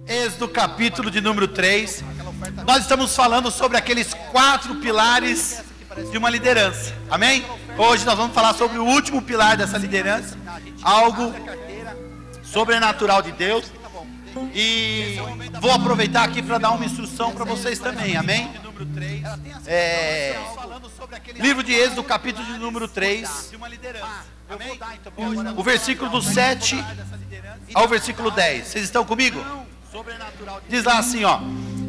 Êxodo capítulo de número 3. Nós estamos falando sobre aqueles 4 pilares de uma liderança. Amém? Hoje nós vamos falar sobre o último pilar dessa liderança, algo sobrenatural de Deus. E vou aproveitar aqui para dar uma instrução para vocês também. Amém? Livro de Êxodo capítulo de número 3. O versículo do 7 ao versículo 10. Vocês estão comigo? Diz lá assim, ó: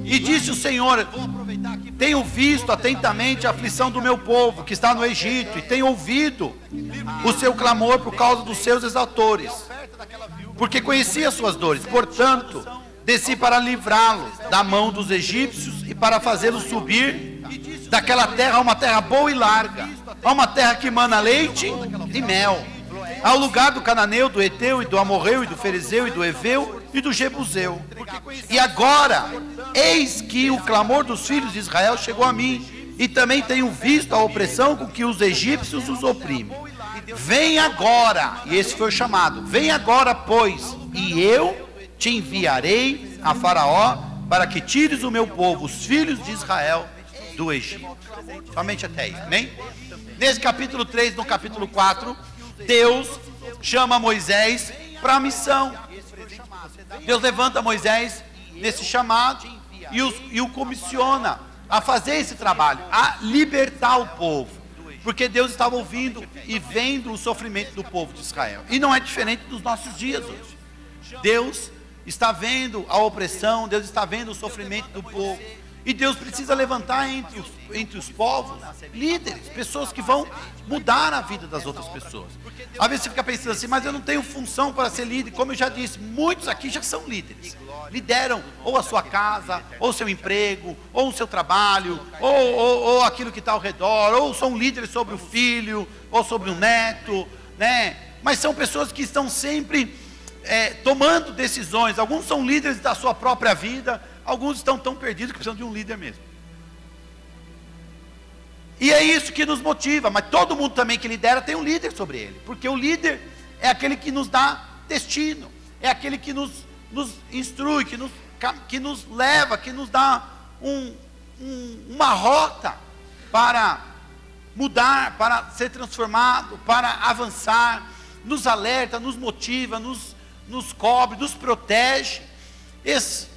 e disse o Senhor: tenho visto atentamente a aflição do meu povo que está no Egito, e tenho ouvido o seu clamor por causa dos seus exaltores, porque conheci as suas dores. Portanto, desci para livrá-los da mão dos egípcios e para fazê-los subir daquela terra a uma terra boa e larga, a uma terra que mana leite e mel, ao lugar do cananeu, do Eteu e do Amorreu e do Ferezeu e do Eveu e do Jebuseu. E agora, eis que o clamor dos filhos de Israel chegou a mim, e também tenho visto a opressão com que os egípcios os oprimem. Vem agora, e esse foi o chamado: vem agora, pois, e eu te enviarei a Faraó, para que tires o meu povo, os filhos de Israel, do Egito. Somente até aí, amém? Nesse capítulo 3, no capítulo 4, Deus chama Moisés para a missão. Deus levanta Moisés nesse chamado e o comissiona a fazer esse trabalho, a libertar o povo, porque Deus estava ouvindo e vendo o sofrimento do povo de Israel. E não é diferente dos nossos dias hoje. Deus está vendo a opressão, Deus está vendo o sofrimento do povo, e Deus precisa levantar entre os povos líderes, pessoas que vão mudar a vida das outras pessoas. Às vezes você fica pensando assim: mas eu não tenho função para ser líder. Como eu já disse, muitos aqui já são líderes, lideram ou a sua casa, ou o seu emprego, ou o seu trabalho, ou aquilo que está ao redor, ou são líderes sobre o filho, ou sobre o neto, né? Mas são pessoas que estão sempre tomando decisões. Alguns são líderes da sua própria vida, alguns estão tão perdidos que precisam de um líder mesmo. E é isso que nos motiva. Mas todo mundo também que lidera tem um líder sobre ele, porque o líder é aquele que nos dá destino, é aquele que nos instrui, que nos leva, que nos dá uma rota para mudar, para ser transformado, para avançar, nos alerta, nos motiva, nos cobre, nos protege.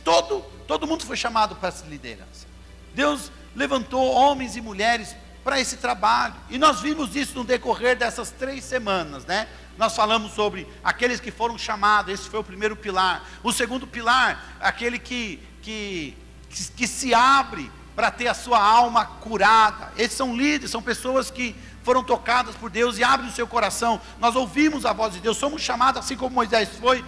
Todo mundo foi chamado para essa liderança. Deus levantou homens e mulheres para esse trabalho, e nós vimos isso no decorrer dessas 3 semanas, né? Nós falamos sobre aqueles que foram chamados. Esse foi o primeiro pilar. O segundo pilar, aquele que se abre para ter a sua alma curada. Esses são líderes, são pessoas que foram tocadas por Deus e abrem o seu coração. Nós ouvimos a voz de Deus, somos chamados assim como Moisés foi,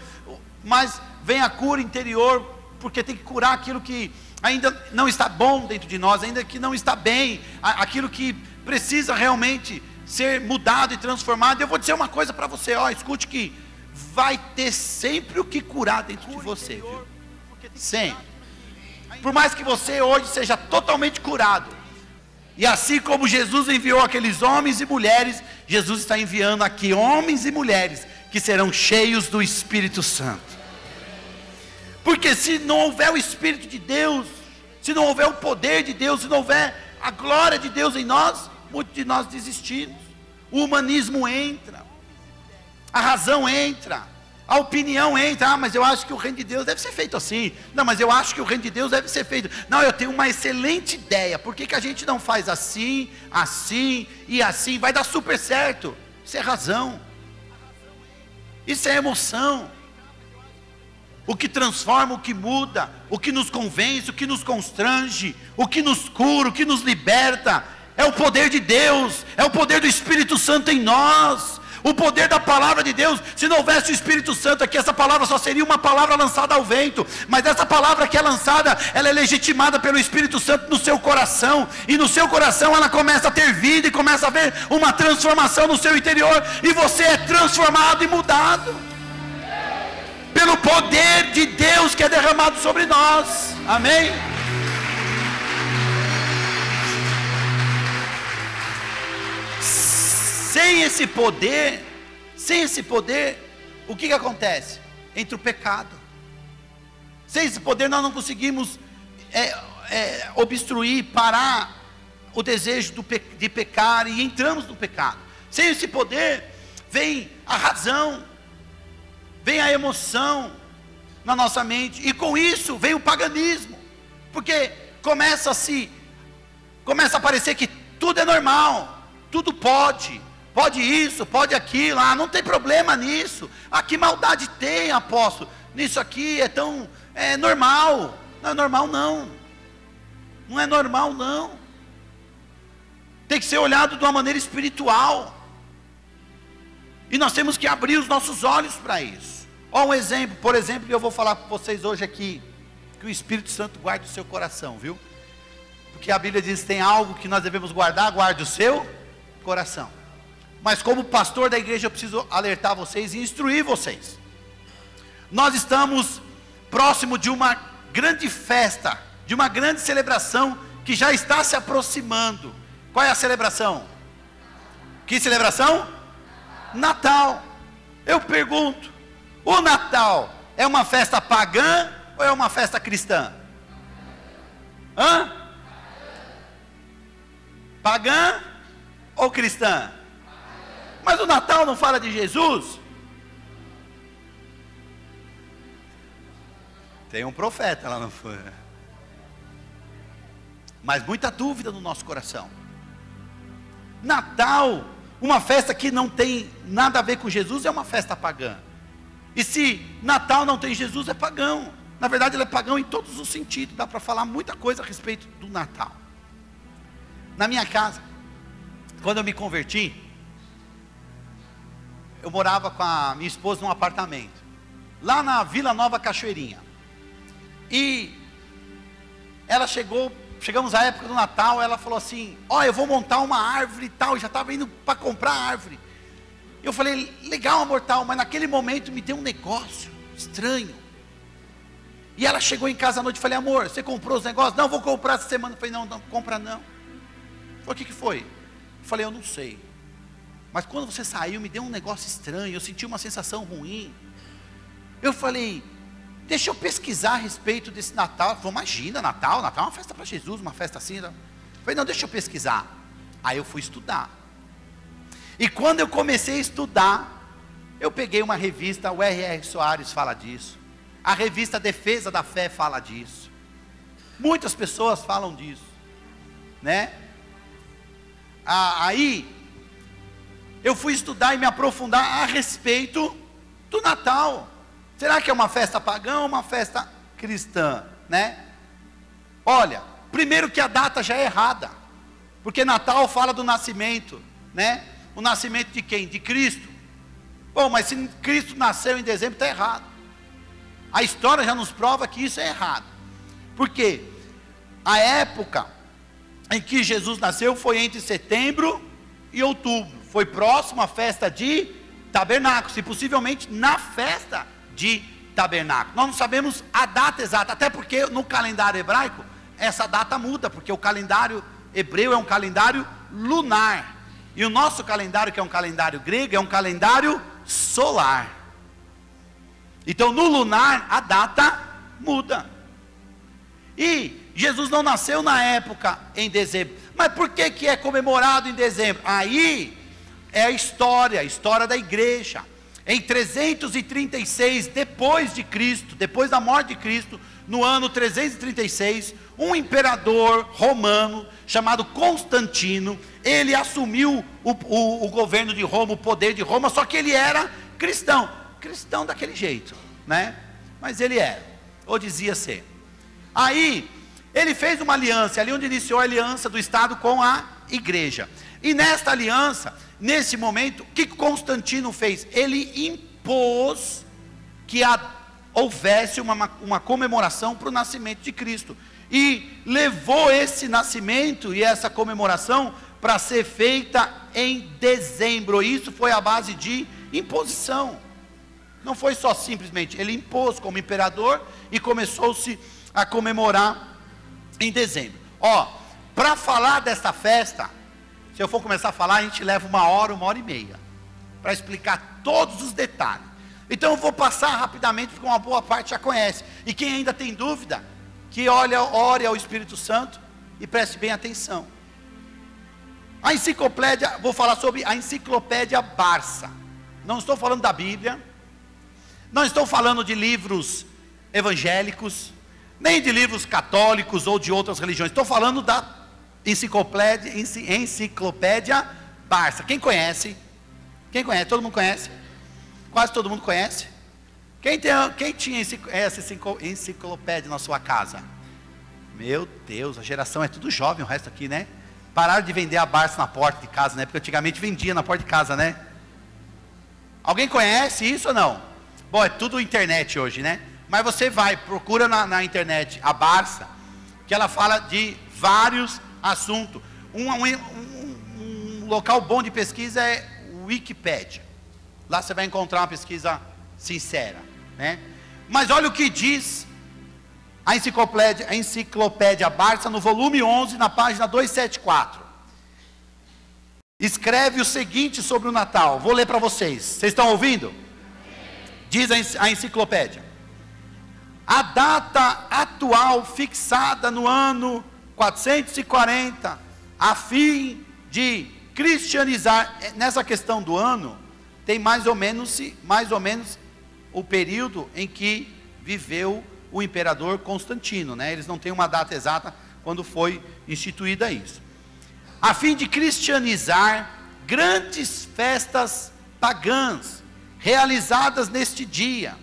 mas vem a cura interior, porque tem que curar aquilo que ainda não está bom dentro de nós, ainda que não está bem, aquilo que precisa realmente ser mudado e transformado. Eu vou dizer uma coisa para você, escute, que vai ter sempre o que curar dentro de você, viu? Sempre. Por mais que você hoje seja totalmente curado, e assim como Jesus enviou aqueles homens e mulheres, Jesus está enviando aqui homens e mulheres que serão cheios do Espírito Santo. Porque se não houver o Espírito de Deus, se não houver o poder de Deus, se não houver a glória de Deus em nós, muitos de nós desistimos. O humanismo entra, a razão entra, a opinião entra. Mas eu acho que o reino de Deus deve ser feito assim. Não, mas eu acho que o reino de Deus deve ser feito. Não, eu tenho uma excelente ideia. Por que a gente não faz assim, assim e assim? Vai dar super certo. Isso é razão. Isso é emoção. O que transforma, o que muda, o que nos convence, o que nos constrange, o que nos cura, o que nos liberta, é o poder de Deus, é o poder do Espírito Santo em nós, o poder da palavra de Deus. Se não houvesse o Espírito Santo aqui, essa palavra só seria uma palavra lançada ao vento. Mas essa palavra que é lançada, ela é legitimada pelo Espírito Santo no seu coração, e no seu coração ela começa a ter vida, e começa a haver uma transformação no seu interior, e você é transformado e mudado pelo poder de Deus que é derramado sobre nós. Amém? Sem esse poder, o que acontece? Entra o pecado. Sem esse poder nós não conseguimos obstruir, parar o desejo de pecar, e entramos no pecado. Sem esse poder vem a razão, vem a emoção na nossa mente, e com isso vem o paganismo, porque começa a parecer que tudo é normal, tudo pode isso, pode aquilo, não tem problema nisso, que maldade tem, apóstolo, nisso aqui é normal. Não é normal não é normal não, tem que ser olhado de uma maneira espiritual, e nós temos que abrir os nossos olhos para isso. Ó, um exemplo, por exemplo, que eu vou falar para vocês hoje aqui, que o Espírito Santo guarde o seu coração, viu? Porque a Bíblia diz que tem algo que nós devemos guardar, guarde o seu coração. Mas como pastor da igreja eu preciso alertar vocês e instruir vocês. Nós estamos próximo de uma grande festa, de uma grande celebração que já está se aproximando. Qual é a celebração? Que celebração? Natal. Eu pergunto, o Natal é uma festa pagã ou é uma festa cristã? Pagã ou cristã? Mas o Natal não fala de Jesus? Tem um profeta lá no fundo, mas muita dúvida no nosso coração. Natal, uma festa que não tem nada a ver com Jesus, é uma festa pagã. E se Natal não tem Jesus, é pagão. Na verdade ele é pagão em todos os sentidos. Dá para falar muita coisa a respeito do Natal. Na minha casa, quando eu me converti, eu morava com a minha esposa num apartamento, lá na Vila Nova Cachoeirinha. E ela chegamos à época do Natal, ela falou assim, eu vou montar uma árvore e tal, já estava indo para comprar a árvore. Eu falei, legal amor tal, mas naquele momento me deu um negócio estranho. E ela chegou em casa à noite, falei, amor, você comprou os negócios? Não, vou comprar essa semana. Eu falei, não compra não. O que foi? Eu falei, eu não sei, mas quando você saiu me deu um negócio estranho, eu senti uma sensação ruim. Eu falei, deixa eu pesquisar a respeito desse Natal. Ela falou, imagina, Natal é uma festa para Jesus, uma festa assim. Eu falei, não, deixa eu pesquisar. Aí eu fui estudar, e quando eu comecei a estudar, eu peguei uma revista, o R.R. Soares fala disso, a revista Defesa da Fé fala disso, muitas pessoas falam disso, né? Aí eu fui estudar e me aprofundar a respeito do Natal. Será que é uma festa pagã ou uma festa cristã, né? Olha, primeiro que a data já é errada, porque Natal fala do nascimento, né? O nascimento de quem? De Cristo. Bom, mas se Cristo nasceu em dezembro, está errado. A história já nos prova que isso é errado, porque a época em que Jesus nasceu foi entre setembro e outubro, foi próximo à festa de tabernáculos, e possivelmente na festa de tabernáculo. Nós não sabemos a data exata, até porque no calendário hebraico essa data muda, porque o calendário hebreu é um calendário lunar, e o nosso calendário, que é um calendário grego, é um calendário solar. Então no lunar a data muda, e Jesus não nasceu na época em dezembro. Mas por que é comemorado em dezembro? Aí é a história da igreja. Em 336 depois de Cristo, depois da morte de Cristo, no ano 336, um imperador romano chamado Constantino, ele assumiu o governo de Roma, o poder de Roma, só que ele era cristão daquele jeito, né? Mas ele era, ou dizia ser. Aí ele fez uma aliança, ali onde iniciou a aliança do Estado com a igreja. E nesta aliança, nesse momento, o que Constantino fez? Ele impôs que houvesse uma comemoração para o nascimento de Cristo. E levou esse nascimento e essa comemoração para ser feita em dezembro. Isso foi a base de imposição. Não foi só simplesmente, ele impôs como imperador e começou-se a comemorar em dezembro. Para falar desta festa, se eu for começar a falar, a gente leva 1 hora, 1 hora e meia, para explicar todos os detalhes. Então eu vou passar rapidamente, porque uma boa parte já conhece. E quem ainda tem dúvida, que ore ao Espírito Santo e preste bem atenção. A enciclopédia, vou falar sobre a enciclopédia Barça. Não estou falando da Bíblia, não estou falando de livros evangélicos, nem de livros católicos ou de outras religiões. Estou falando da enciclopédia Barça. Quem conhece? Quem conhece? Todo mundo conhece? Quase todo mundo conhece? Quem tinha essa enciclopédia na sua casa? Meu Deus, a geração é tudo jovem, o resto aqui, né? Pararam de vender a Barça na porta de casa, né? Porque antigamente vendia na porta de casa, né? Alguém conhece isso ou não? Bom, é tudo internet hoje, né? Mas você procura na internet a Barça, que ela fala de vários assuntos. Um local bom de pesquisa é o Wikipédia. Lá você vai encontrar uma pesquisa sincera, né? Mas olha o que diz a enciclopédia Barça, no volume 11, na página 274. Escreve o seguinte sobre o Natal. Vou ler para vocês. Vocês estão ouvindo? Diz a enciclopédia: a data atual fixada no ano 440, a fim de cristianizar. Nessa questão do ano, tem mais ou menos o período em que viveu o imperador Constantino, né? Eles não têm uma data exata quando foi instituída isso. A fim de cristianizar grandes festas pagãs realizadas neste dia.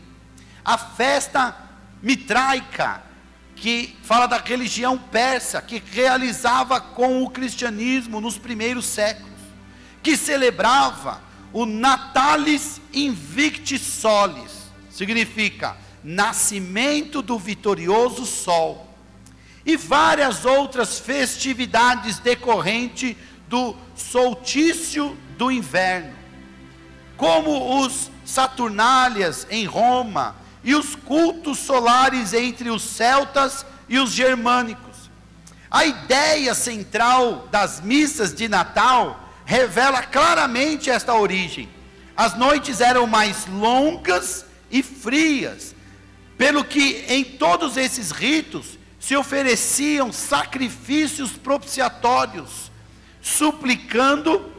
A festa mitraica, que fala da religião persa, que realizava com o cristianismo nos primeiros séculos, que celebrava o Natalis Invictus Solis, significa nascimento do vitorioso sol, e várias outras festividades decorrentes do solstício do inverno, como os Saturnálias em Roma, e os cultos solares entre os celtas e os germânicos. A ideia central das missas de Natal revela claramente esta origem. As noites eram mais longas e frias, pelo que em todos esses ritos se ofereciam sacrifícios propiciatórios, suplicando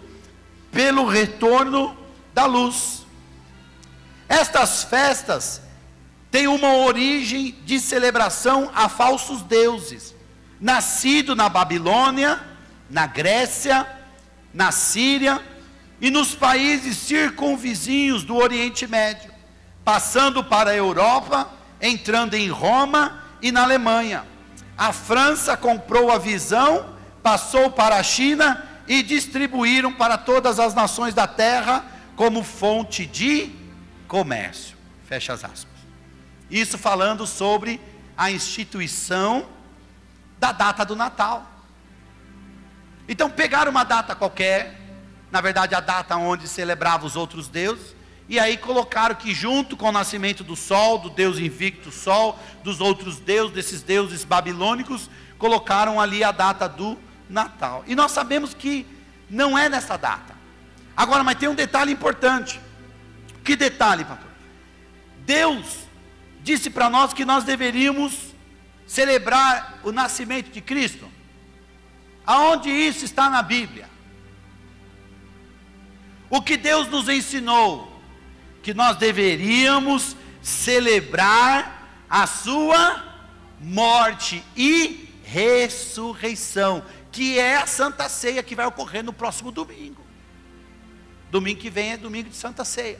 pelo retorno da luz. Estas festas têm uma origem de celebração a falsos deuses, nascido na Babilônia, na Grécia, na Síria e nos países circunvizinhos do Oriente Médio, passando para a Europa, entrando em Roma e na Alemanha. A França comprou a visão, passou para a China e distribuíram para todas as nações da terra como fonte de comércio. Fecha as aspas. Isso falando sobre a instituição da data do Natal. Então pegaram uma data qualquer, na verdade a data onde celebrava os outros deuses, e aí colocaram que junto com o nascimento do sol, do Deus invicto sol, dos outros deuses, desses deuses babilônicos, colocaram ali a data do Natal. E nós sabemos que não é nessa data. Agora, mas tem um detalhe importante. Que detalhe, pastor? Deus disse para nós que nós deveríamos celebrar o nascimento de Cristo. Aonde isso está na Bíblia? O que Deus nos ensinou? Que nós deveríamos celebrar a sua morte e ressurreição, que é a Santa Ceia que vai ocorrer no próximo domingo. Domingo que vem é domingo de Santa Ceia.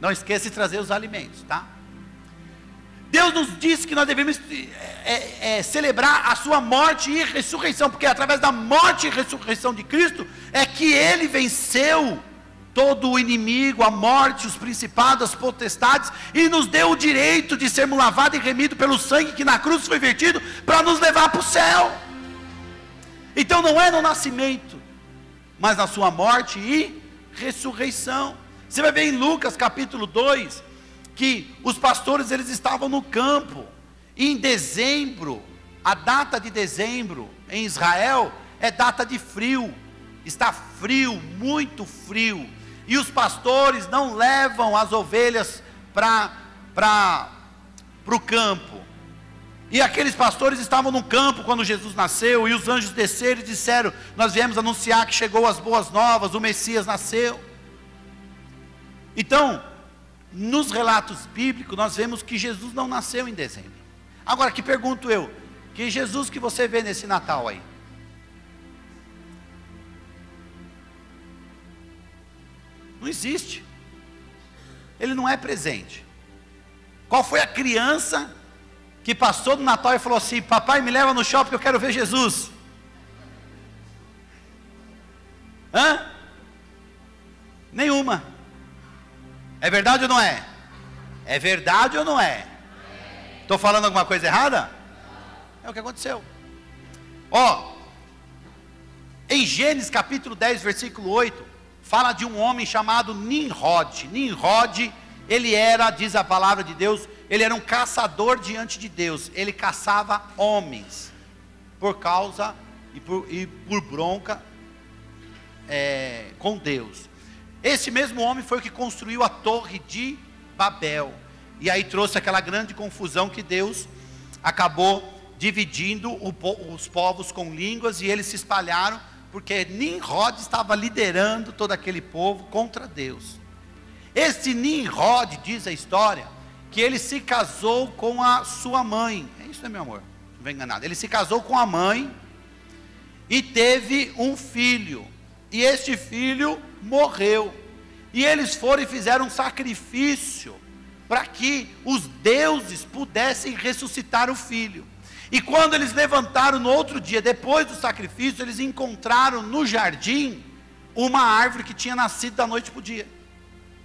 Não esqueça de trazer os alimentos, tá? Deus nos disse que nós devemos celebrar a sua morte e ressurreição, porque através da morte e ressurreição de Cristo, é que Ele venceu todo o inimigo, a morte, os principados, as potestades, e nos deu o direito de sermos lavados e remidos pelo sangue que na cruz foi vertido, para nos levar para o céu. Então não é no nascimento, mas na sua morte e ressurreição. Você vai ver em Lucas capítulo 2, que os pastores eles estavam no campo, e em dezembro, a data de dezembro em Israel, é data de frio, está frio, muito frio, e os pastores não levam as ovelhas para o campo. E aqueles pastores estavam no campo quando Jesus nasceu, e os anjos desceram e disseram: nós viemos anunciar que chegou as boas novas, o Messias nasceu. Então, nos relatos bíblicos, nós vemos que Jesus não nasceu em dezembro. Agora, que pergunto eu, que Jesus que você vê nesse Natal aí? Não existe. Ele não é presente. Qual foi a criança que passou do Natal e falou assim: papai, me leva no shopping que eu quero ver Jesus? Nenhuma. É verdade ou não é? É verdade ou não é? Estou falando alguma coisa errada? É o que aconteceu. Em Gênesis capítulo 10, versículo 8, fala de um homem chamado Nimrod. Nimrod, ele era, diz a palavra de Deus, ele era um caçador diante de Deus. Ele caçava homens por causa e por bronca com Deus. Esse mesmo homem foi o que construiu a torre de Babel, e aí trouxe aquela grande confusão que Deus acabou dividindo os povos com línguas, e eles se espalharam, porque Nimrod estava liderando todo aquele povo contra Deus. Esse Nimrod, diz a história, que ele se casou com a sua mãe. É isso, né, meu amor? Não vem enganado. Ele se casou com a mãe e teve um filho, e este filho morreu, e eles foram e fizeram um sacrifício para que os deuses pudessem ressuscitar o filho. E quando eles levantaram no outro dia, depois do sacrifício, eles encontraram no jardim uma árvore que tinha nascido da noite para o dia,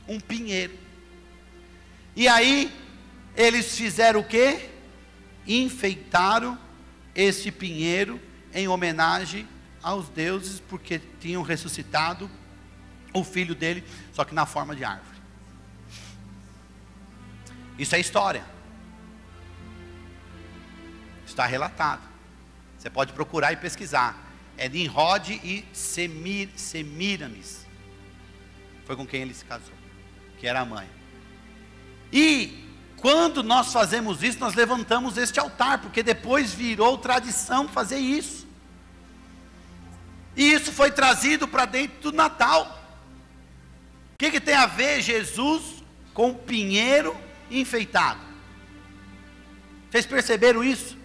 um pinheiro. E aí eles fizeram o quê? Enfeitaram esse pinheiro em homenagem aos deuses, porque tinham ressuscitado o filho dele, só que na forma de árvore. Isso é história. Está relatado. Você pode procurar e pesquisar. É Nimrod e Semiramis. Foi com quem ele se casou, que era a mãe. E quando nós fazemos isso, nós levantamos este altar, porque depois virou tradição fazer isso. E isso foi trazido para dentro do Natal. O que tem a ver Jesus com o pinheiro enfeitado? Vocês perceberam isso?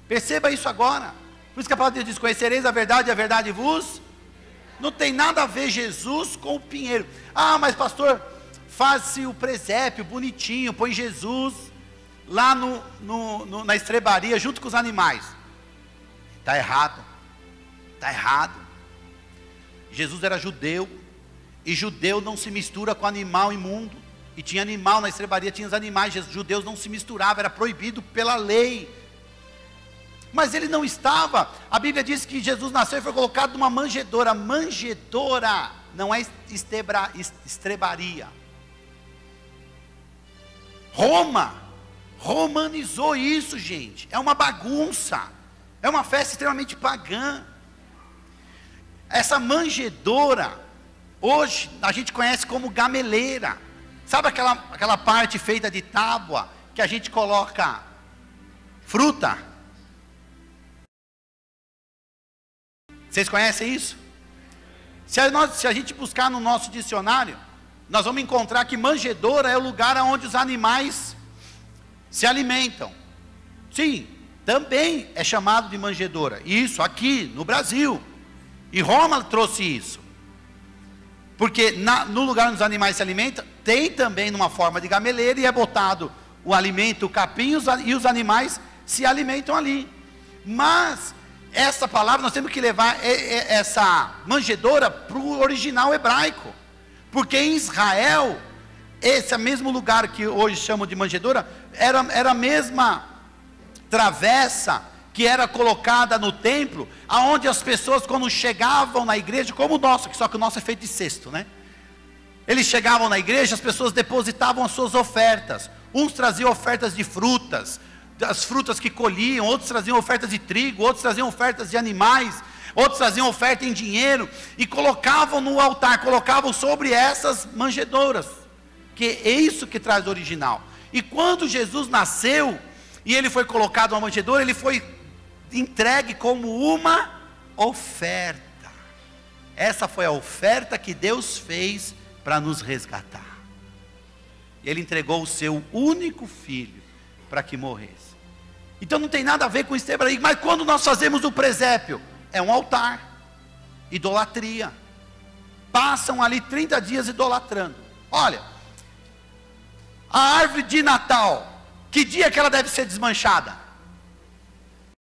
Perceba isso agora. Por isso que a palavra de Deus diz: conhecereis a verdade e a verdade vos... Não tem nada a ver Jesus com o pinheiro. Ah, mas pastor, faz-se o presépio bonitinho, põe Jesus lá na estrebaria junto com os animais. Está errado. Está errado. Jesus era judeu, e judeu não se mistura com animal imundo. E tinha animal na estrebaria, tinha os animais. Judeus não se misturavam, era proibido pela lei. Mas ele não estava. A Bíblia diz que Jesus nasceu e foi colocado numa manjedoura. Manjedoura não é estrebaria. Roma romanizou isso, gente. É uma bagunça. É uma festa extremamente pagã. Essa manjedoura, hoje a gente conhece como gameleira. Sabe aquela parte feita de tábua que a gente coloca fruta? Vocês conhecem isso? Se a gente buscar no nosso dicionário, nós vamos encontrar que manjedoura é o lugar onde os animais se alimentam. Sim, também é chamado de manjedoura. Isso aqui no Brasil. E Roma trouxe isso. Porque no lugar onde os animais se alimentam, tem também numa forma de gameleira, e é botado o alimento, o capim, e os animais se alimentam ali. Mas essa palavra, nós temos que levar essa manjedoura para o original hebraico. Porque em Israel, esse mesmo lugar que hoje chamam de manjedoura, era a mesma travessa que era colocada no templo, aonde as pessoas, quando chegavam na igreja, como o nosso, só que o nosso é feito de cesto, né? Eles chegavam na igreja, as pessoas depositavam as suas ofertas. Uns traziam ofertas de frutas, das frutas que colhiam, outros traziam ofertas de trigo, outros traziam ofertas de animais, outros traziam oferta em dinheiro, e colocavam no altar, colocavam sobre essas manjedouras. porque é isso que traz o original. E quando Jesus nasceu, e ele foi colocado numa manjedoura, ele foi entregue como uma oferta. Essa foi a oferta que Deus fez para nos resgatar. Ele entregou o seu único filho para que morresse. Então não tem nada a ver com isso aí. Mas quando nós fazemos o presépio, é um altar, idolatria. Passam ali 30 dias idolatrando. Olha, a árvore de Natal, que dia que ela deve ser desmanchada?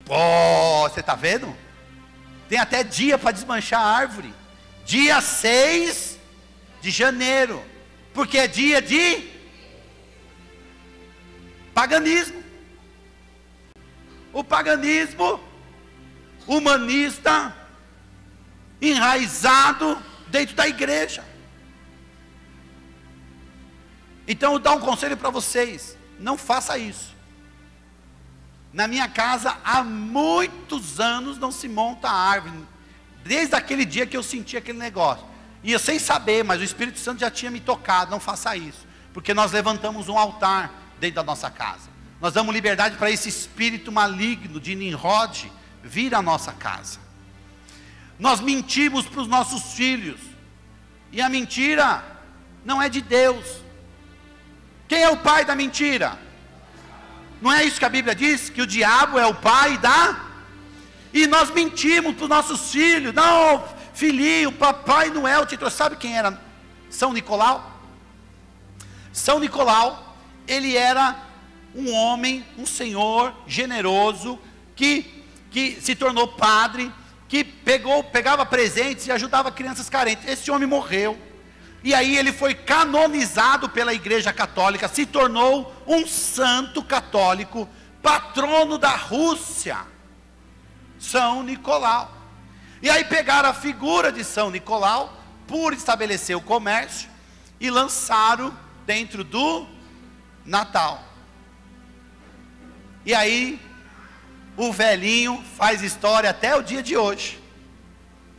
Você está vendo? Tem até dia para desmanchar a árvore. Dia 6 de janeiro. Porque é dia de paganismo. O paganismo humanista enraizado dentro da igreja. Então eu dou um conselho para vocês: não faça isso. Na minha casa há muitos anos não se monta árvore, desde aquele dia que eu senti aquele negócio, e eu sem saber, mas o Espírito Santo já tinha me tocado: não faça isso, porque nós levantamos um altar dentro da nossa casa, nós damos liberdade para esse espírito maligno de Nimrod vir à nossa casa. Nós mentimos para os nossos filhos, e a mentira não é de Deus. Quem é o pai da mentira? Não é isso que a Bíblia diz? Que o diabo é o pai da... E nós mentimos para os nossos filhos: não, filhinho, Papai Noel te trouxe. Sabe quem era São Nicolau? São Nicolau, ele era um homem, um senhor generoso, que se tornou padre, que pegava presentes e ajudava crianças carentes. Esse homem morreu, e aí ele foi canonizado pela Igreja Católica, se tornou um santo católico, patrono da Rússia, São Nicolau. E aí pegaram a figura de São Nicolau, por estabelecer o comércio, e lançaram dentro do Natal. E aí o velhinho faz história até o dia de hoje.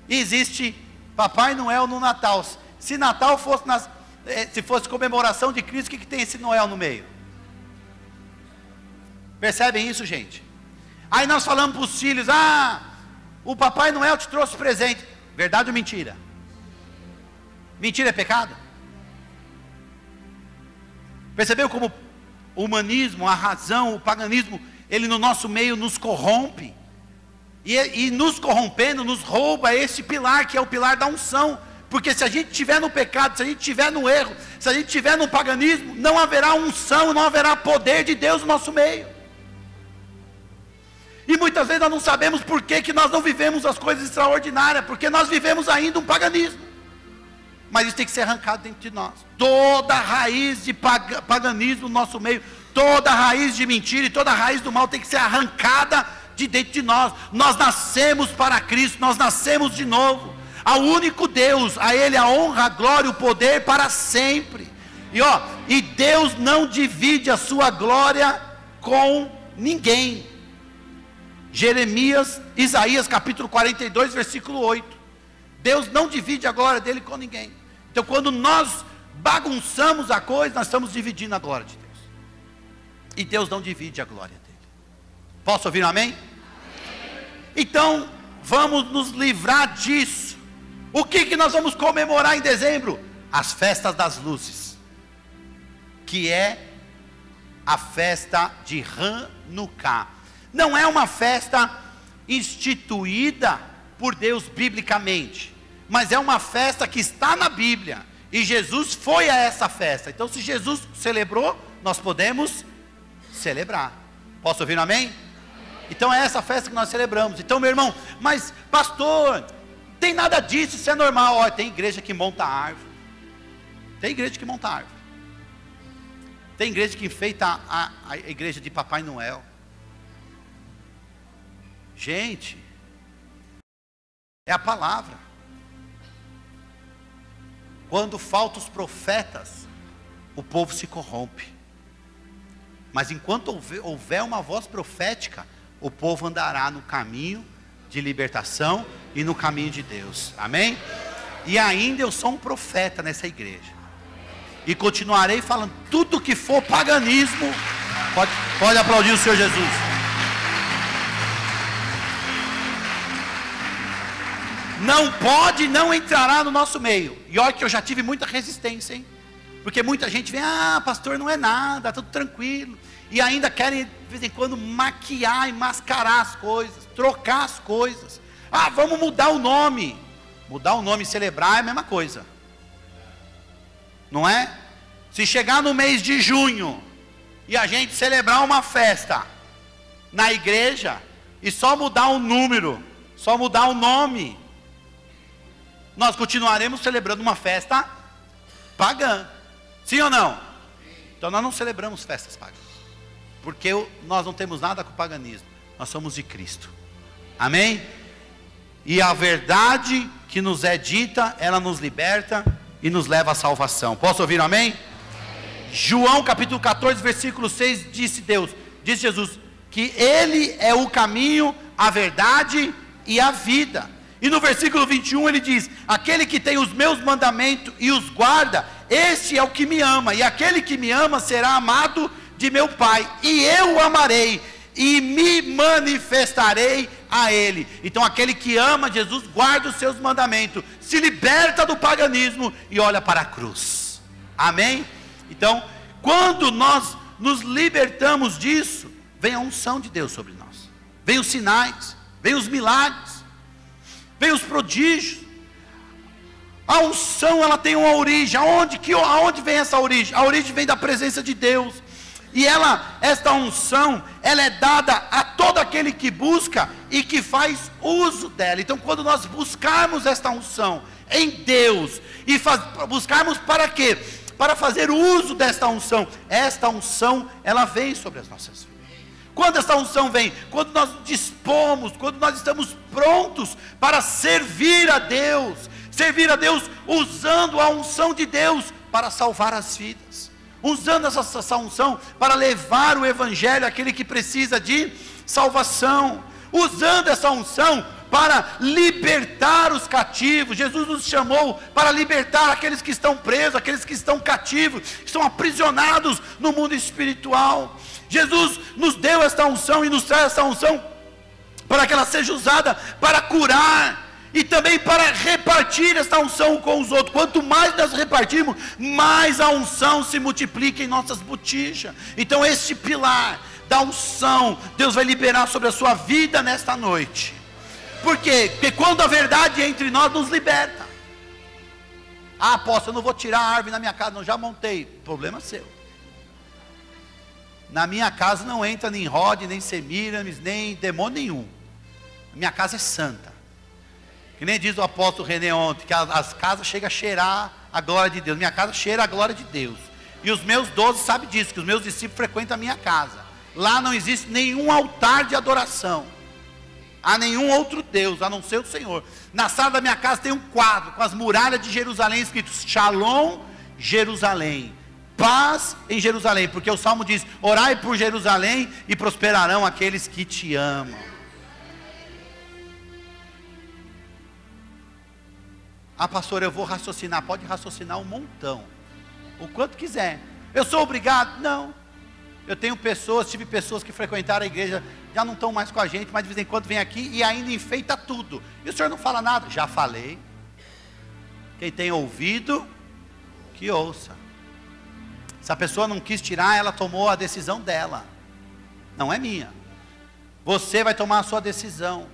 E existe Papai Noel no Natal. Se Natal fosse, se fosse comemoração de Cristo, o que tem esse Noel no meio? Percebem isso, gente? Aí nós falamos para os filhos: o Papai Noel te trouxe presente. Verdade ou mentira? Mentira é pecado? Percebeu como o humanismo, a razão, o paganismo, ele no nosso meio nos corrompe? E nos corrompendo, nos rouba esse pilar, que é o pilar da unção. Porque se a gente estiver no pecado, se a gente estiver no erro, se a gente estiver no paganismo, não haverá unção, não haverá poder de Deus no nosso meio. E muitas vezes nós não sabemos por que nós não vivemos as coisas extraordinárias, porque nós vivemos ainda um paganismo. Mas isso tem que ser arrancado dentro de nós. Toda raiz de paganismo no nosso meio, toda raiz de mentira e toda raiz do mal tem que ser arrancada de dentro de nós. Nós nascemos para Cristo, nós nascemos de novo. Ao único Deus, a Ele a honra, a glória e o poder para sempre. E Deus não divide a sua glória com ninguém. Isaías capítulo 42, versículo 8. Deus não divide a glória dele com ninguém. Então quando nós bagunçamos a coisa, nós estamos dividindo a glória de Deus. E Deus não divide a glória dele. Posso ouvir um amém? Então vamos nos livrar disso. O que nós vamos comemorar em dezembro? As festas das luzes, que é a festa de Hanukkah. Não é uma festa instituída por Deus biblicamente, mas é uma festa que está na Bíblia, e Jesus foi a essa festa. Então se Jesus celebrou, nós podemos celebrar. Posso ouvir um amém? Então é essa festa que nós celebramos. Então, meu irmão, mas pastor, tem nada disso, isso é normal. Tem igreja que monta árvore, tem igreja que monta árvore, tem igreja que enfeita a igreja de Papai Noel. Gente, é a palavra. Quando faltam os profetas, o povo se corrompe. Mas enquanto houver uma voz profética, o povo andará no caminho de libertação e no caminho de Deus. Amém? E ainda eu sou um profeta nessa igreja. e continuarei falando tudo que for paganismo. Pode aplaudir o Senhor Jesus. Não pode, não entrará no nosso meio. E olha que eu já tive muita resistência, hein? Porque muita gente vem, pastor, não é nada, tudo tranquilo. E ainda querem, de vez em quando, maquiar e mascarar as coisas, trocar as coisas. Vamos mudar o nome. Mudar o nome e celebrar é a mesma coisa. Não é? Se chegar no mês de junho e a gente celebrar uma festa na igreja e só mudar o número, só mudar o nome, nós continuaremos celebrando uma festa pagã. Sim ou não? Então nós não celebramos festas pagãs, porque nós não temos nada com o paganismo. Nós somos de Cristo. Amém? E a verdade que nos é dita, ela nos liberta e nos leva à salvação. Posso ouvir um amém? João capítulo 14, versículo 6, disse Jesus, que Ele é o caminho, a verdade e a vida. E no versículo 21 ele diz, aquele que tem os meus mandamentos e os guarda, este é o que me ama, e aquele que me ama será amado de meu Pai, e eu o amarei, e me manifestarei a Ele. Então aquele que ama Jesus, guarda os seus mandamentos, se liberta do paganismo e olha para a cruz. Amém? Então, quando nós nos libertamos disso, vem a unção de Deus sobre nós, vem os sinais, vem os milagres, vem os prodígios. A unção, ela tem uma origem. Aonde vem essa origem? A origem vem da presença de Deus. E esta unção, ela é dada a todo aquele que busca e que faz uso dela. Então, quando nós buscarmos esta unção em Deus, e buscarmos para quê? Para fazer uso desta unção. Esta unção, ela vem sobre as nossas vidas. Quando esta unção vem? Quando nós dispomos, quando nós estamos prontos para servir a Deus. Servir a Deus usando a unção de Deus para salvar as vidas. Usando essa unção para levar o evangelho àquele que precisa de salvação. Usando essa unção para libertar os cativos. Jesus nos chamou para libertar aqueles que estão presos, aqueles que estão cativos, que estão aprisionados no mundo espiritual. Jesus nos deu esta unção e nos traz esta unção para que ela seja usada para curar e também para repartir esta unção com os outros. Quanto mais nós repartirmos, mais a unção se multiplica em nossas botijas. Então este pilar da unção, Deus vai liberar sobre a sua vida nesta noite. Por quê? Porque quando a verdade entra em nós, nos liberta. Apóstolo, eu não vou tirar a árvore na minha casa, não, já montei. Problema seu. Na minha casa não entra nem Rod, nem Semiramis, nem demônio nenhum. A minha casa é santa. Que nem diz o apóstolo René ontem, que as casas chegam a cheirar a glória de Deus. Minha casa cheira a glória de Deus. E os meus 12 sabem disso, que os meus discípulos frequentam a minha casa. Lá não existe nenhum altar de adoração a nenhum outro Deus, a não ser o Senhor. Na sala da minha casa tem um quadro com as muralhas de Jerusalém escrito Shalom Jerusalém, paz em Jerusalém, porque o Salmo diz, orai por Jerusalém e prosperarão aqueles que te amam. Pastor, eu vou raciocinar. Pode raciocinar um montão, o quanto quiser. Eu sou obrigado? Não. Eu tive pessoas que frequentaram a igreja, já não estão mais com a gente, mas de vez em quando vem aqui e ainda enfeita tudo. E o senhor não fala nada? Já falei. Quem tem ouvido, que ouça. Se a pessoa não quis tirar, ela tomou a decisão dela, não é minha. Você vai tomar a sua decisão.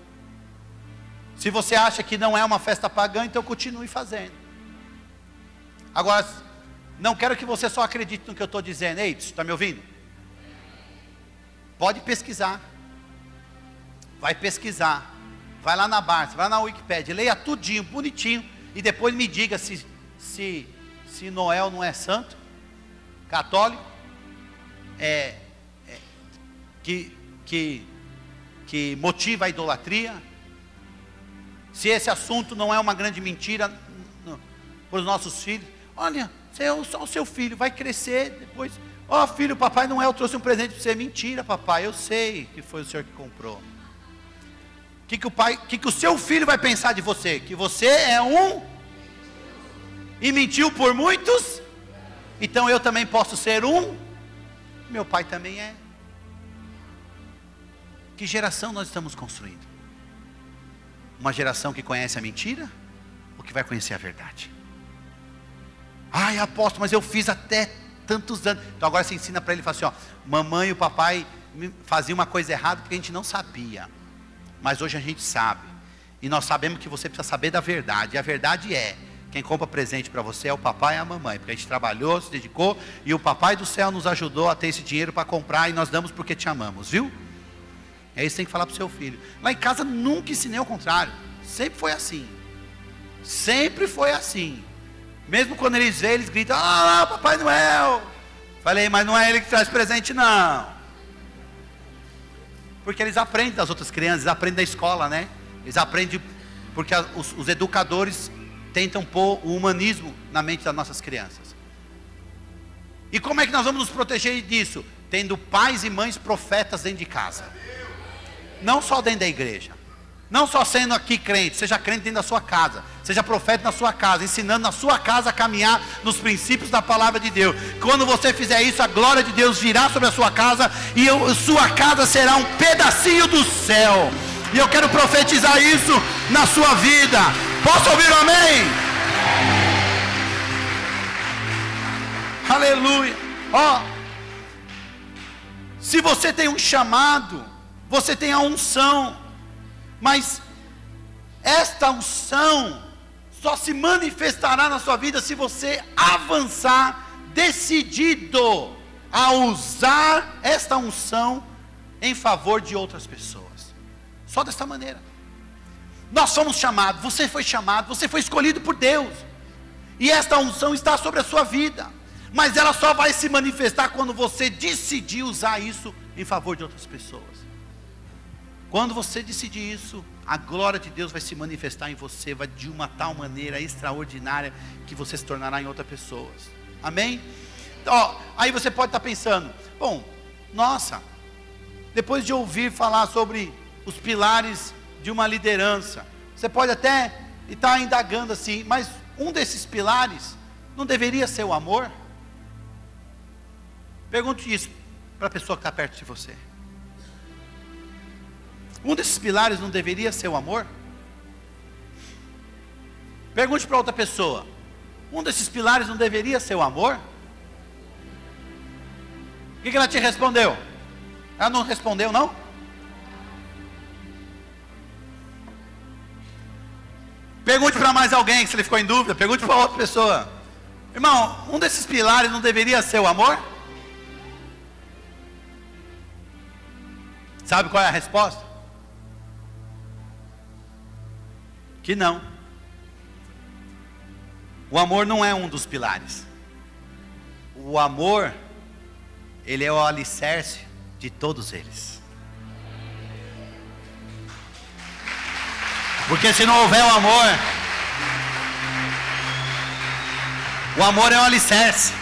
Se você acha que não é uma festa pagã, então continue fazendo. Agora, não quero que você só acredite no que eu estou dizendo. Ei, está me ouvindo? Pode pesquisar. Vai pesquisar. Vai lá na Barça, vai lá na Wikipédia, leia tudinho, bonitinho, e depois me diga se Noel não é santo, católico, que motiva a idolatria. Se esse assunto não é uma grande mentira para os nossos filhos. Olha, só o seu filho vai crescer depois. Filho, papai Noel trouxe um presente para você. Mentira, papai, eu sei que foi o senhor que comprou. Que o seu filho vai pensar de você? Que você é um e mentiu por muitos. então eu também posso ser um, meu pai também é. Que geração nós estamos construindo? Uma geração que conhece a mentira, ou que vai conhecer a verdade? Ai, apóstolo, mas eu fiz até tantos anos. Então agora você ensina para ele, fala assim, ó, mamãe e o papai faziam uma coisa errada porque a gente não sabia, mas hoje a gente sabe, e nós sabemos que você precisa saber da verdade, e a verdade é, quem compra presente para você é o papai e a mamãe, porque a gente trabalhou, se dedicou, e o papai do céu nos ajudou a ter esse dinheiro para comprar, e nós damos porque te amamos, viu? É isso que você tem que falar para o seu filho. Lá em casa nunca ensinei ao contrário, sempre foi assim, mesmo quando eles veem, eles gritam, ah, Papai Noel. Falei, mas não é ele que traz presente não, porque eles aprendem das outras crianças, eles aprendem da escola, né? Eles aprendem, porque os educadores tentam pôr o humanismo na mente das nossas crianças. E como é que nós vamos nos proteger disso? Tendo pais e mães profetas dentro de casa, não só dentro da igreja, não só sendo aqui crente, seja crente dentro da sua casa, seja profeta na sua casa, ensinando na sua casa a caminhar nos princípios da palavra de Deus. Quando você fizer isso, a glória de Deus virá sobre a sua casa, e sua casa será um pedacinho do céu, e eu quero profetizar isso na sua vida. Posso ouvir um amém? Aleluia. Ó, se você tem um chamado, você tem a unção, mas esta unção só se manifestará na sua vida se você avançar decidido a usar esta unção em favor de outras pessoas. Só desta maneira. Nós fomos chamados, você foi chamado, você foi escolhido por Deus, e esta unção está sobre a sua vida, mas ela só vai se manifestar quando você decidir usar isso em favor de outras pessoas. Quando você decidir isso, a glória de Deus vai se manifestar em você, vai de uma tal maneira extraordinária, que você se tornará em outras pessoas. Amém? Então, ó, aí você pode estar pensando, bom, nossa, depois de ouvir falar sobre os pilares de uma liderança, você pode até estar indagando assim, mas um desses pilares não deveria ser o amor? Pergunte isso para a pessoa que está perto de você. Um desses pilares não deveria ser o amor? Pergunte para outra pessoa, um desses pilares não deveria ser o amor? O que ela te respondeu? Ela não respondeu não? Pergunte para mais alguém, se ele ficou em dúvida, pergunte para outra pessoa. Irmão, um desses pilares não deveria ser o amor? Sabe qual é a resposta? Que não. O amor não é um dos pilares. O amor, ele é o alicerce de todos eles. Porque se não houver o amor é um alicerce.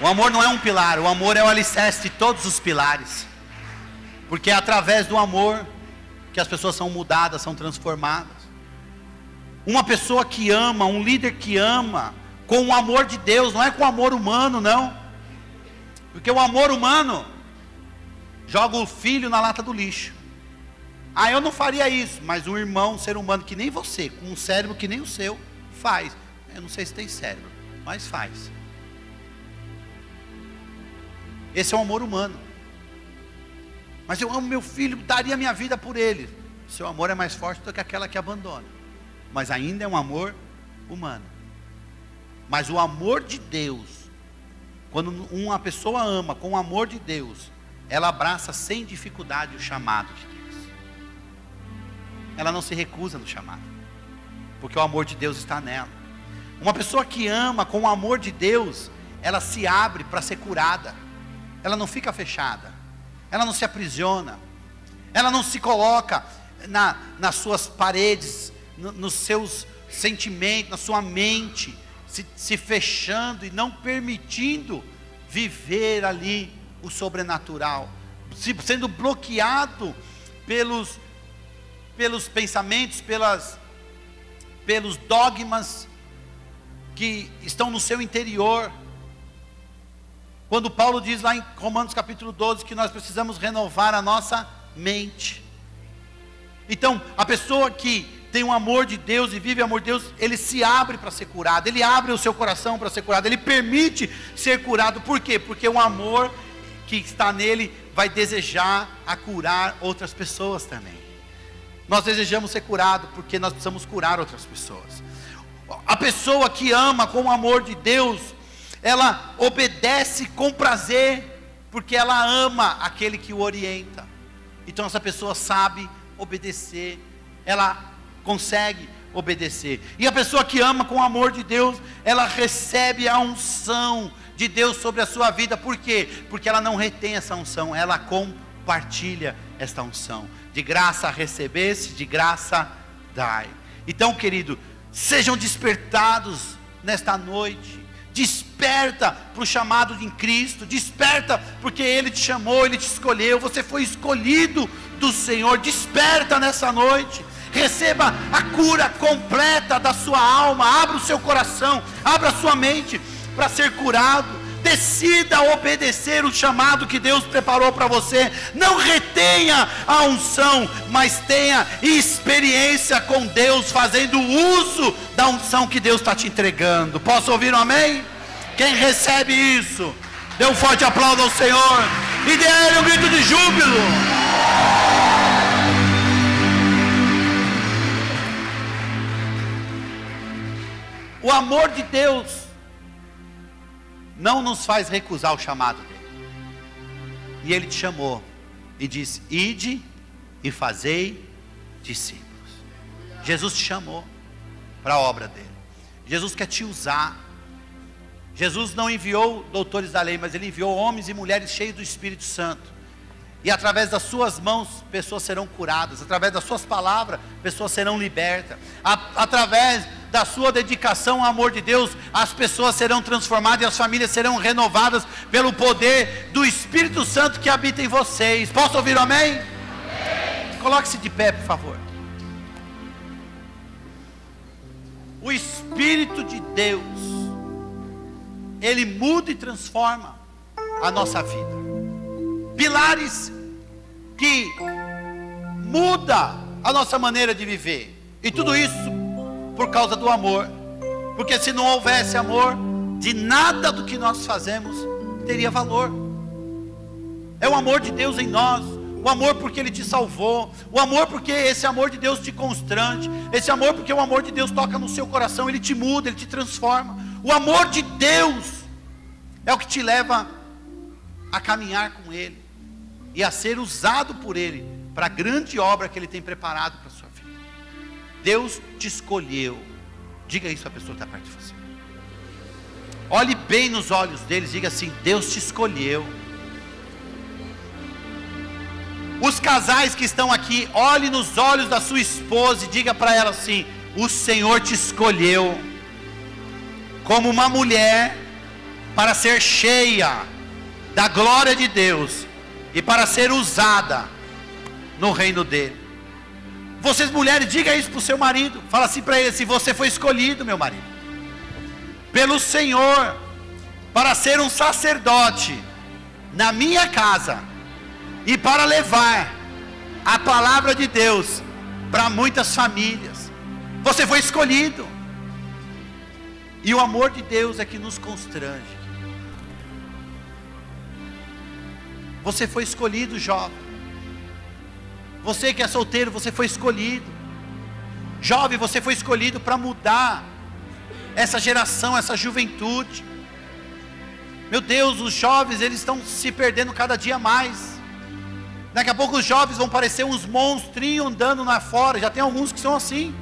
O amor não é um pilar, o amor é o alicerce de todos os pilares. Porque é através do amor que as pessoas são mudadas, são transformadas. Uma pessoa que ama, um líder que ama, com o amor de Deus, não é com o amor humano, não. Porque o amor humano joga o filho na lata do lixo. Ah, eu não faria isso, mas um irmão, um ser humano que nem você, com um cérebro que nem o seu, faz. Eu não sei se tem cérebro, mas faz. Esse é o amor humano. Mas eu amo meu filho, daria minha vida por ele. Seu amor é mais forte do que aquela que abandona. Mas ainda é um amor humano. Mas o amor de Deus, quando uma pessoa ama com o amor de Deus, ela abraça sem dificuldade o chamado de Deus. Ela não se recusa no chamado, porque o amor de Deus está nela. Uma pessoa que ama com o amor de Deus, ela se abre para ser curada. Ela não fica fechada, ela não se aprisiona, ela não se coloca nas suas paredes, nos seus sentimentos, na sua mente, se fechando e não permitindo viver ali o sobrenatural, sendo bloqueado pelos pensamentos, pelos dogmas que estão no seu interior, Quando Paulo diz lá em Romanos capítulo 12 que nós precisamos renovar a nossa mente. Então, a pessoa que tem um amor de Deus e vive o amor de Deus, ele se abre para ser curado, ele abre o seu coração para ser curado, ele permite ser curado. Por quê? Porque o amor que está nele vai desejar a curar outras pessoas também. Nós desejamos ser curados porque nós precisamos curar outras pessoas. A pessoa que ama com o amor de Deus, ela obedece com prazer, porque ela ama aquele que o orienta. Então essa pessoa sabe obedecer, ela consegue obedecer. E a pessoa que ama com o amor de Deus, ela recebe a unção de Deus sobre a sua vida. Por quê? Porque ela não retém essa unção, ela compartilha esta unção. De graça recebesse, de graça dai. Então, querido, sejam despertados nesta noite. Desperta para o chamado em Cristo. Desperta porque Ele te chamou, Ele te escolheu. Você foi escolhido do Senhor. Desperta nessa noite. Receba a cura completa da sua alma. Abra o seu coração, abra a sua mente para ser curado. Decida obedecer o chamado que Deus preparou para você. Não retenha a unção, mas tenha experiência com Deus, fazendo uso da unção que Deus está te entregando. Posso ouvir um amém? Quem recebe isso, dê um forte aplauso ao Senhor e dê a Ele um grito de júbilo. O amor de Deus não nos faz recusar o chamado dele. E Ele te chamou e disse: ide e fazei discípulos. Jesus te chamou para a obra dele. Jesus quer te usar. Jesus não enviou doutores da lei, mas Ele enviou homens e mulheres cheios do Espírito Santo. E através das suas mãos, pessoas serão curadas. Através das suas palavras, pessoas serão libertas. Através da sua dedicação ao amor de Deus, as pessoas serão transformadas e as famílias serão renovadas pelo poder do Espírito Santo que habita em vocês. Posso ouvir um amém? Amém. Coloque-se de pé, por favor. O Espírito de Deus, Ele muda e transforma a nossa vida. Pilares que muda a nossa maneira de viver. E tudo isso por causa do amor. Porque se não houvesse amor, de nada do que nós fazemos teria valor. É o amor de Deus em nós. O amor porque Ele te salvou. O amor porque esse amor de Deus te constrange. Esse amor porque o amor de Deus toca no seu coração. Ele te muda, Ele te transforma. O amor de Deus é o que te leva a caminhar com Ele e a ser usado por Ele para a grande obra que Ele tem preparado para a sua vida. Deus te escolheu. Diga isso à pessoa que está perto de você. Olhe bem nos olhos deles, diga assim: Deus te escolheu. Os casais que estão aqui, olhe nos olhos da sua esposa e diga para ela assim: o Senhor te escolheu como uma mulher para ser cheia da glória de Deus e para ser usada no reino dele. Vocês mulheres, diga isso para o seu marido. Fala assim para ele: se você foi escolhido, meu marido, pelo Senhor para ser um sacerdote na minha casa e para levar a palavra de Deus para muitas famílias. Você foi escolhido. E o amor de Deus é que nos constrange. Você foi escolhido, jovem. Você que é solteiro, você foi escolhido. Jovem, você foi escolhido para mudar essa geração, essa juventude. Meu Deus, os jovens, eles estão se perdendo cada dia mais. Daqui a pouco os jovens vão parecer uns monstrinhos andando lá fora. Já tem alguns que são assim.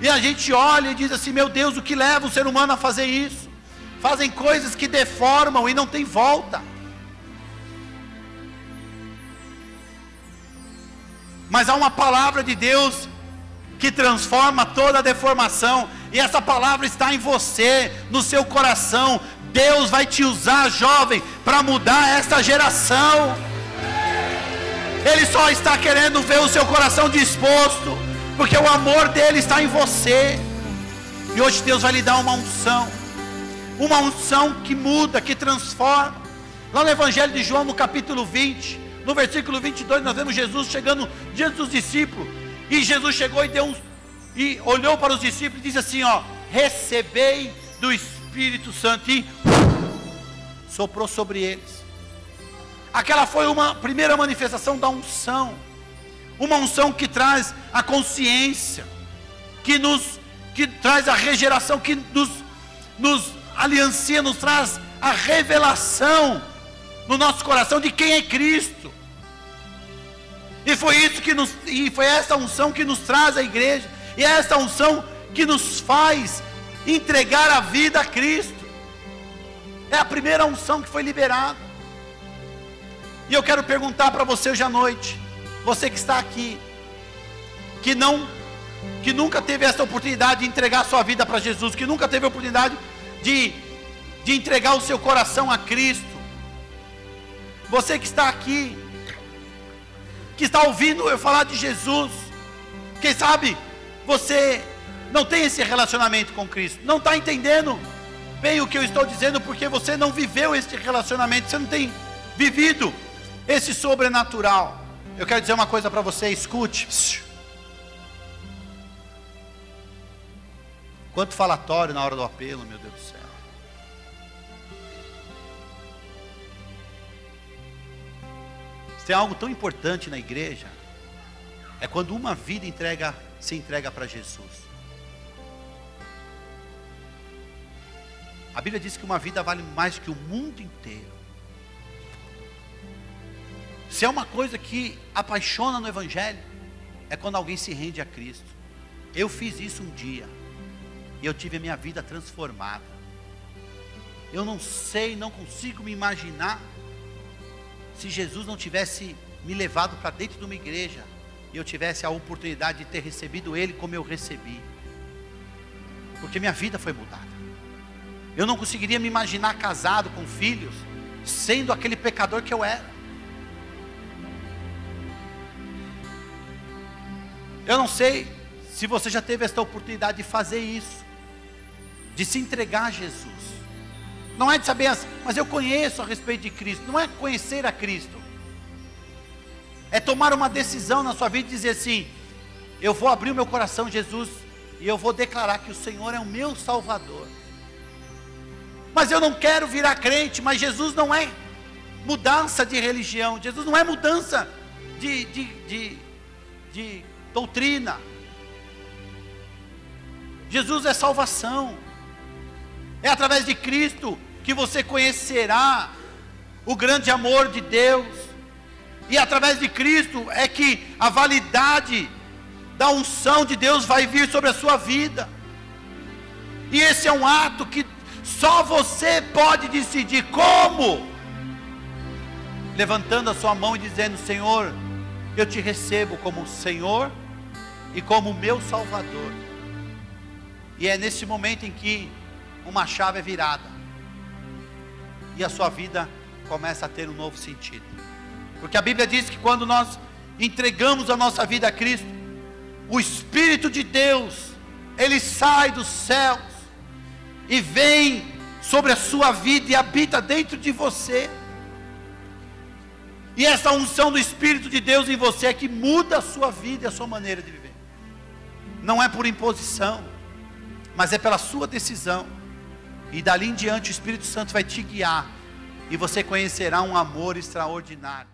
E a gente olha e diz assim: meu Deus, o que leva o ser humano a fazer isso? Fazem coisas que deformam e não tem volta. Mas há uma palavra de Deus que transforma toda a deformação. E essa palavra está em você, no seu coração. Deus vai te usar, jovem, para mudar esta geração. Ele só está querendo ver o seu coração disposto, porque o amor dele está em você. E hoje Deus vai lhe dar uma unção. uma unção que muda, que transforma. Lá no Evangelho de João, no capítulo 20, no versículo 22, nós vemos Jesus chegando diante dos discípulos, e Jesus chegou e olhou para os discípulos e disse assim, ó: recebei do Espírito Santo, e soprou sobre eles. Aquela foi uma primeira manifestação da unção, uma unção que traz a consciência, que traz a regeneração, que nos aliancia, nos traz a revelação no nosso coração de quem é Cristo. E foi essa unção que nos traz a igreja, e é essa unção que nos faz entregar a vida a Cristo. É a primeira unção que foi liberada. E eu quero perguntar para você hoje à noite, você que está aqui, que nunca teve essa oportunidade de entregar a sua vida para Jesus, que nunca teve a oportunidade de entregar o seu coração a Cristo. Você que está aqui, que está ouvindo eu falar de Jesus, quem sabe você não tem esse relacionamento com Cristo, não está entendendo bem o que eu estou dizendo, porque você não viveu esse relacionamento, você não tem vivido esse sobrenatural. Eu quero dizer uma coisa para você, escute. Quanto falatório na hora do apelo, meu Deus do céu. Se tem algo tão importante na igreja, é quando uma vida se entrega para Jesus. A Bíblia diz que uma vida vale mais que o mundo inteiro. Se é uma coisa que apaixona no Evangelho, é quando alguém se rende a Cristo. Eu fiz isso um dia, e eu tive a minha vida transformada. Eu não consigo me imaginar, se Jesus não tivesse me levado para dentro de uma igreja, e eu tivesse a oportunidade de ter recebido Ele como eu recebi, porque minha vida foi mudada. Eu não conseguiria me imaginar casado com filhos, sendo aquele pecador que eu era. Eu não sei se você já teve esta oportunidade de fazer isso, de se entregar a Jesus. Não é de saber, mas eu conheço a respeito de Cristo. Não é conhecer a Cristo, é tomar uma decisão na sua vida e dizer assim: eu vou abrir o meu coração a Jesus, e eu vou declarar que o Senhor é o meu Salvador. Mas eu não quero virar crente. Mas Jesus não é mudança de religião, Jesus não é mudança de doutrina. Jesus é salvação. É através de Cristo que você conhecerá o grande amor de Deus, e através de Cristo é que a validade da unção de Deus vai vir sobre a sua vida. E esse é um ato que só você pode decidir. Como? Levantando a sua mão e dizendo: Senhor, eu te recebo como Senhor e como meu Salvador. E é nesse momento em que uma chave é virada, e a sua vida começa a ter um novo sentido. Porque a Bíblia diz que quando nós entregamos a nossa vida a Cristo, o Espírito de Deus, Ele sai dos céus e vem sobre a sua vida e habita dentro de você. E essa unção do Espírito de Deus em você é que muda a sua vida e a sua maneira de viver. Não é por imposição, mas é pela sua decisão. E dali em diante o Espírito Santo vai te guiar, e você conhecerá um amor extraordinário.